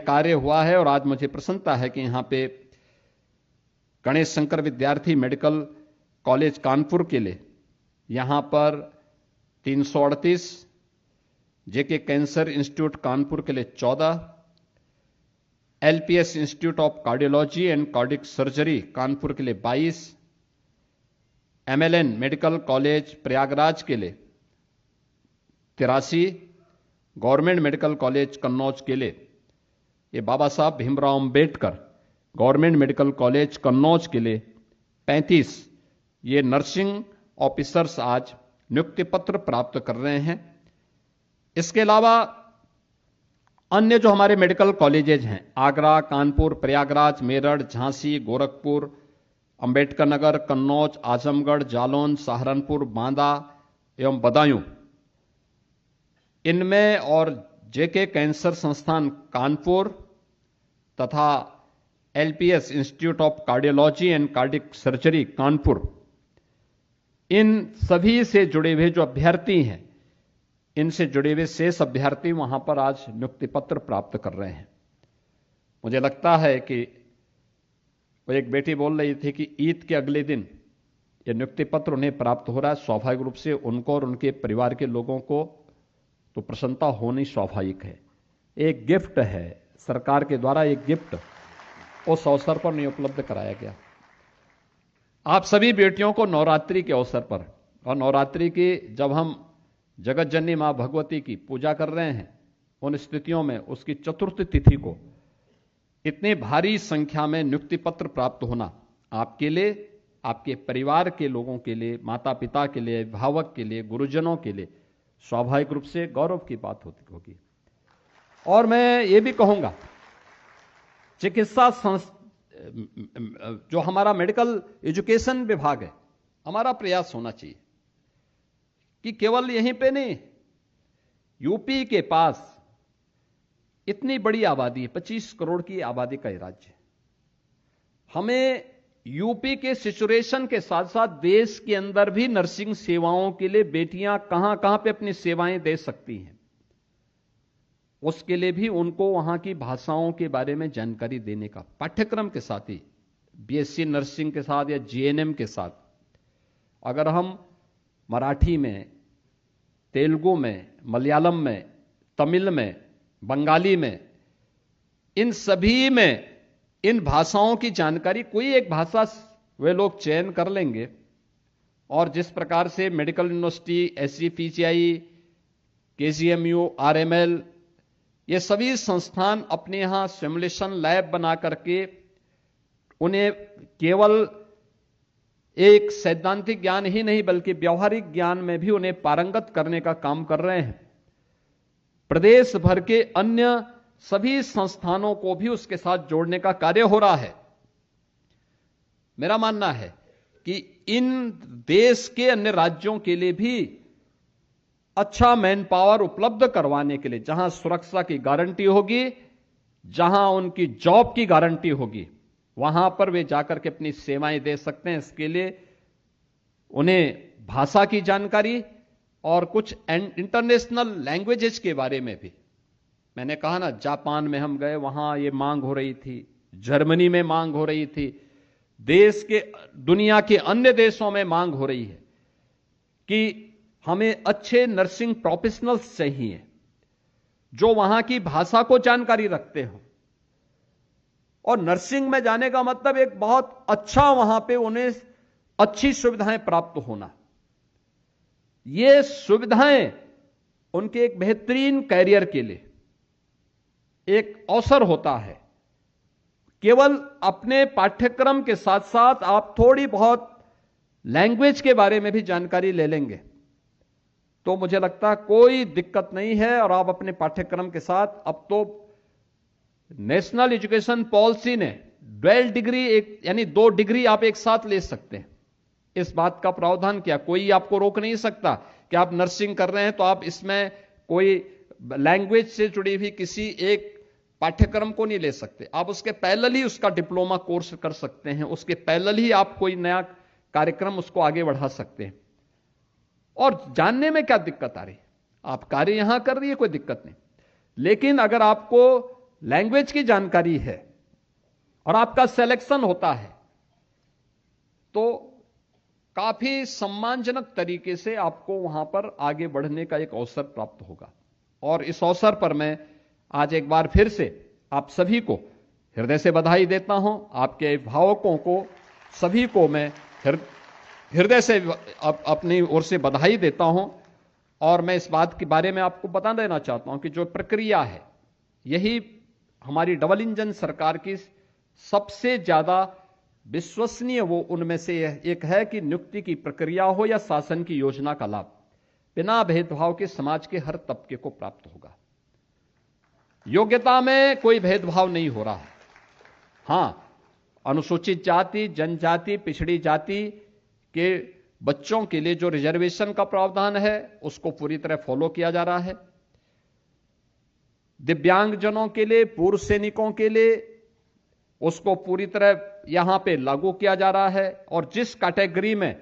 कार्य हुआ है और आज मुझे प्रसन्नता है कि यहां पे गणेश शंकर विद्यार्थी मेडिकल कॉलेज कानपुर के लिए यहां पर 338, जेके कैंसर इंस्टीट्यूट कानपुर के लिए 14, LPS institute of cardiology and cardiac surgery Kanpur के लिए 22, एमएलएन मेडिकल कॉलेज प्रयागराज के लिए 83, गवर्नमेंट मेडिकल कॉलेज कन्नौज के लिए ये बाबा Saheb Bhimrao Ambedkar government medical college Kannauj के लिए 35 ये नर्सिंग ऑफिसर्स आज नियुक्ति पत्र प्राप्त कर रहे हैं। इसके अलावा अन्य जो हमारे मेडिकल कॉलेजेज हैं, आगरा, कानपुर, प्रयागराज, मेरठ, झांसी, गोरखपुर, अंबेडकर नगर, कन्नौज, आजमगढ़, जालौन, सहारनपुर, बांदा एवं बदायूं, इनमें और जेके कैंसर संस्थान कानपुर तथा LPS institute of cardiology and cardiac surgery Kanpur, इन सभी से जुड़े हुए जो अभ्यर्थी हैं, इनसे जुड़े हुए शेष अभ्यर्थी वहां पर आज नियुक्ति पत्र प्राप्त कर रहे हैं। मुझे लगता है कि वो एक बेटी बोल रही थी कि ईद के अगले दिन ये नियुक्ति पत्र उन्हें प्राप्त हो रहा है। स्वाभाविक रूप से उनको और उनके परिवार के लोगों को तो प्रसन्नता होनी स्वाभाविक है। एक गिफ्ट है, सरकार के द्वारा एक गिफ्ट उस अवसर पर नहीं उपलब्ध कराया गया। आप सभी बेटियों को नवरात्रि के अवसर पर, और नवरात्रि की जब हम जगत जननी मां भगवती की पूजा कर रहे हैं, उन स्थितियों में उसकी चतुर्थ तिथि को इतनी भारी संख्या में नियुक्ति पत्र प्राप्त होना आपके लिए, आपके परिवार के लोगों के लिए, माता पिता के लिए, अभिभावक के लिए, गुरुजनों के लिए स्वाभाविक रूप से गौरव की बात होगी। और मैं ये भी कहूंगा, चिकित्सा जो हमारा मेडिकल एजुकेशन विभाग है, हमारा प्रयास होना चाहिए कि केवल यहीं पे नहीं, यूपी के पास इतनी बड़ी आबादी है, 25 करोड़ की आबादी का राज्य है, हमें यूपी के सिचुएशन के साथ साथ देश के अंदर भी नर्सिंग सेवाओं के लिए बेटियां कहां कहां पे अपनी सेवाएं दे सकती हैं, उसके लिए भी उनको वहां की भाषाओं के बारे में जानकारी देने का पाठ्यक्रम के साथ ही, बीएससी नर्सिंग के साथ या जीएनएम के साथ, अगर हम मराठी में, तेलुगु में, मलयालम में, तमिल में, बंगाली में, इन सभी में इन भाषाओं की जानकारी, कोई एक भाषा वे लोग चयन कर लेंगे और जिस प्रकार से medical university, SGPGI, KGMU, RML, ये सभी संस्थान अपने यहां सिमुलेशन लैब बना करके उन्हें केवल एक सैद्धांतिक ज्ञान ही नहीं बल्कि व्यवहारिक ज्ञान में भी उन्हें पारंगत करने का काम कर रहे हैं। प्रदेश भर के अन्य सभी संस्थानों को भी उसके साथ जोड़ने का कार्य हो रहा है। मेरा मानना है कि इन देश के अन्य राज्यों के लिए भी अच्छा मैन पावर उपलब्ध करवाने के लिए, जहां सुरक्षा की गारंटी होगी, जहां उनकी जॉब की गारंटी होगी, वहां पर वे जाकर के अपनी सेवाएं दे सकते हैं। इसके लिए उन्हें भाषा की जानकारी और कुछ इंटरनेशनल लैंग्वेजेस के बारे में भी, मैंने कहा ना, जापान में हम गए, वहां ये मांग हो रही थी, जर्मनी में मांग हो रही थी, देश के, दुनिया के अन्य देशों में मांग हो रही है कि हमें अच्छे नर्सिंग प्रोफेशनल्स चाहिए जो वहां की भाषा को जानकारी रखते हो। और नर्सिंग में जाने का मतलब एक बहुत अच्छा, वहां पे उन्हें अच्छी सुविधाएं प्राप्त होना, ये सुविधाएं उनके एक बेहतरीन कैरियर के लिए एक अवसर होता है। केवल अपने पाठ्यक्रम के साथ साथ आप थोड़ी बहुत लैंग्वेज के बारे में भी जानकारी ले लेंगे तो मुझे लगता है कोई दिक्कत नहीं है। और आप अपने पाठ्यक्रम के साथ, अब तो नेशनल एजुकेशन पॉलिसी ने ड्वेल डिग्री, एक यानी 2 डिग्री आप एक साथ ले सकते हैं, इस बात का प्रावधान किया। कोई आपको रोक नहीं सकता कि आप नर्सिंग कर रहे हैं तो आप इसमें कोई लैंग्वेज से जुड़ी हुई किसी एक पाठ्यक्रम को नहीं ले सकते। आप उसके पैरेलल ही उसका डिप्लोमा कोर्स कर सकते हैं, उसके पैरेलल ही आप कोई नया कार्यक्रम उसको आगे बढ़ा सकते हैं। और जानने में क्या दिक्कत आ रही, आप कार्य यहां कर रही है, कोई दिक्कत नहीं। लेकिन अगर आपको लैंग्वेज की जानकारी है और आपका सिलेक्शन होता है तो काफी सम्मानजनक तरीके से आपको वहां पर आगे बढ़ने का एक अवसर प्राप्त होगा। और इस अवसर पर मैं आज एक बार फिर से आप सभी को हृदय से बधाई देता हूं। आपके अभिभावकों को सभी को मैं हृदय से अपनी ओर से बधाई देता हूं। और मैं इस बात के बारे में आपको बता देना चाहता हूं कि जो प्रक्रिया है यही हमारी डबल इंजन सरकार की सबसे ज्यादा विश्वसनीय वो उनमें से एक है कि नियुक्ति की प्रक्रिया हो या शासन की योजना का लाभ बिना भेदभाव के समाज के हर तबके को प्राप्त होगा। योग्यता में कोई भेदभाव नहीं हो रहा है। हां, अनुसूचित जाति, जनजाति, पिछड़ी जाति के बच्चों के लिए जो रिजर्वेशन का प्रावधान है उसको पूरी तरह फॉलो किया जा रहा है। दिव्यांगजनों के लिए, पूर्व सैनिकों के लिए उसको पूरी तरह यहां पे लागू किया जा रहा है। और जिस कैटेगरी में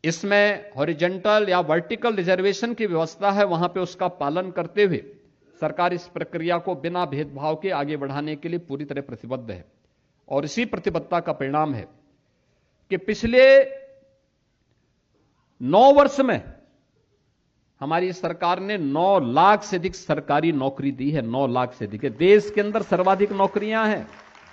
इसमें हॉरिजॉन्टल या वर्टिकल रिजर्वेशन की व्यवस्था है वहां पे उसका पालन करते हुए सरकार इस प्रक्रिया को बिना भेदभाव के आगे बढ़ाने के लिए पूरी तरह प्रतिबद्ध है। और इसी प्रतिबद्धता का परिणाम है कि पिछले 9 वर्ष में हमारी सरकार ने 9 लाख से अधिक सरकारी नौकरी दी है। 9 लाख से अधिक। देश के अंदर सर्वाधिक नौकरियां हैं।